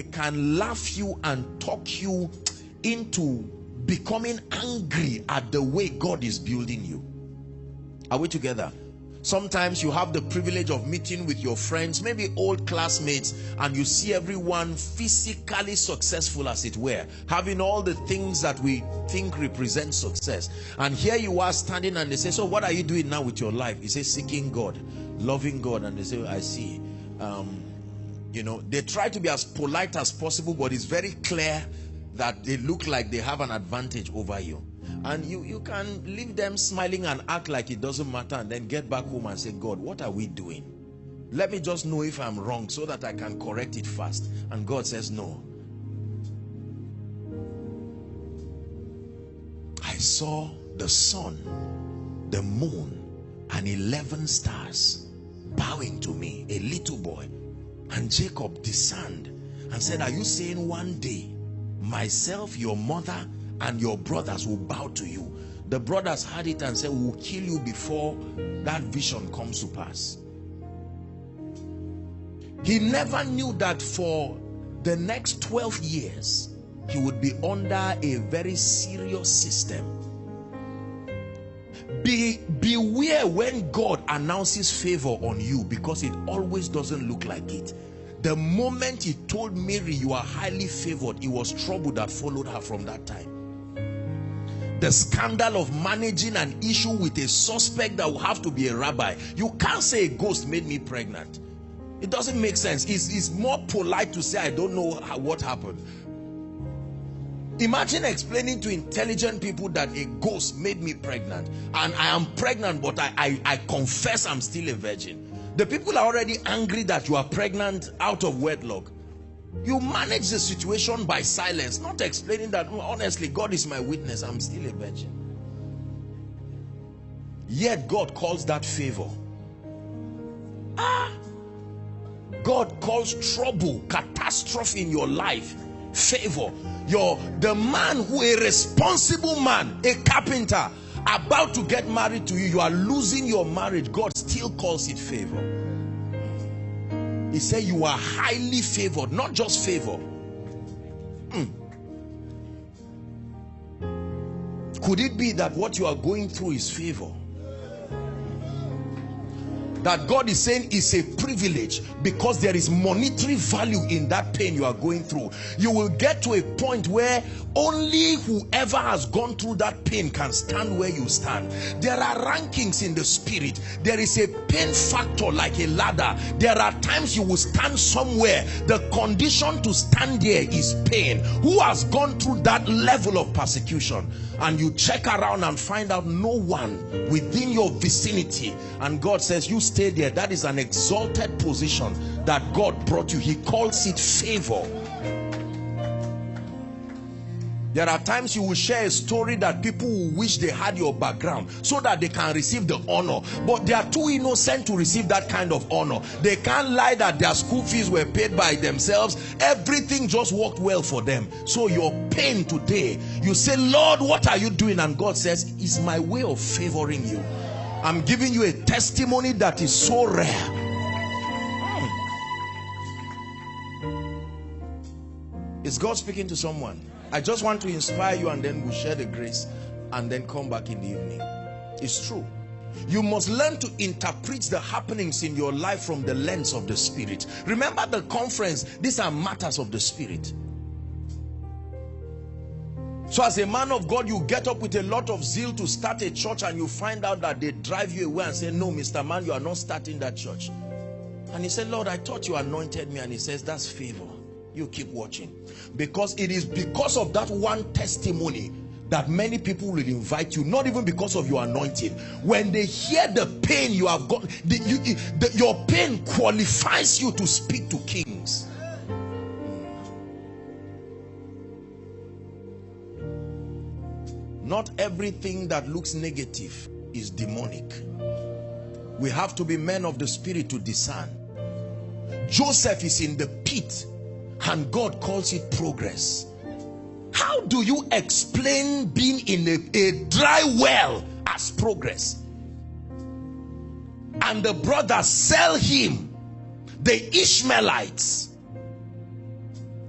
they can laugh you and talk you into becoming angry at the way God is building you. Are we together? Sometimes you have the privilege of meeting with your friends, maybe old classmates, and you see everyone physically successful, as it were, having all the things that we think represent success. And here you are standing and they say, so what are you doing now with your life? You say, seeking God, loving God. And they say, I see. You know, they try to be as polite as possible, but it's very clear that they look like they have an advantage over you. And you can leave them smiling and act like it doesn't matter, and then get back home and say, God, what are we doing? Let me just know if I'm wrong so that I can correct it fast. And God says, no. I saw the sun, the moon, and 11 stars bowing to me, a little boy. And Jacob discerned and said, are you saying one day myself, your mother, and your brothers will bow to you? The brothers had it and said, we will kill you before that vision comes to pass. He never knew that for the next 12 years he would be under a very serious system. Beware when God announces favor on you, because it always doesn't look like it. The moment he told Mary you are highly favored, it was trouble that followed her from that time. The scandal of managing an issue with a suspect that will have to be a rabbi. You can't say a ghost made me pregnant. It doesn't make sense. It's more polite to say I don't know what happened. Imagine explaining to intelligent people that a ghost made me pregnant, and I am pregnant, but I confess I'm still a virgin. The people are already angry that you are pregnant out of wedlock. You manage the situation by silence, not explaining that, honestly, God is my witness, I'm still a virgin. Yet God calls that favor. God calls trouble, catastrophe in your life favor. The man who, a responsible man, a carpenter, about to get married to you, you are losing your marriage, God still calls it favor. He said you are highly favored, not just favor. Could it be that what you are going through is favor? That God is saying is a privilege, because there is monetary value in that pain you are going through. You will get to a point where only whoever has gone through that pain can stand where you stand. There are rankings in the spirit. There is a pain factor like a ladder. There are times you will stand somewhere. The condition to stand there is pain. Who has gone through that level of persecution? And you check around and find out no one within your vicinity. And God says, you stay there. That is an exalted position that God brought you. He calls it favor. There are times you will share a story that people will wish they had your background so that they can receive the honor. But they are too innocent to receive that kind of honor. They can't lie that their school fees were paid by themselves. Everything just worked well for them. So your pain today, you say, Lord, what are you doing? And God says, it's my way of favoring you. I'm giving you a testimony that is so rare. Is God speaking to someone? I just want to inspire you, and then we'll share the grace and then come back in the evening. It's true. You must learn to interpret the happenings in your life from the lens of the spirit. Remember the conference, these are matters of the spirit. So as a man of God, you get up with a lot of zeal to start a church, and you find out that they drive you away and say, no, Mr. Man, you are not starting that church. And he said, Lord, I thought you anointed me. And he says, that's favor. You keep watching. Because it is because of that one testimony that many people will invite you, not even because of your anointing. When they hear the pain you have got, your pain qualifies you to speak to kings. Not everything that looks negative is demonic. We have to be men of the spirit to discern. Joseph is in the pit, and God calls it progress. How do you explain being in a dry well as progress? And the brothers sell him, the Ishmaelites,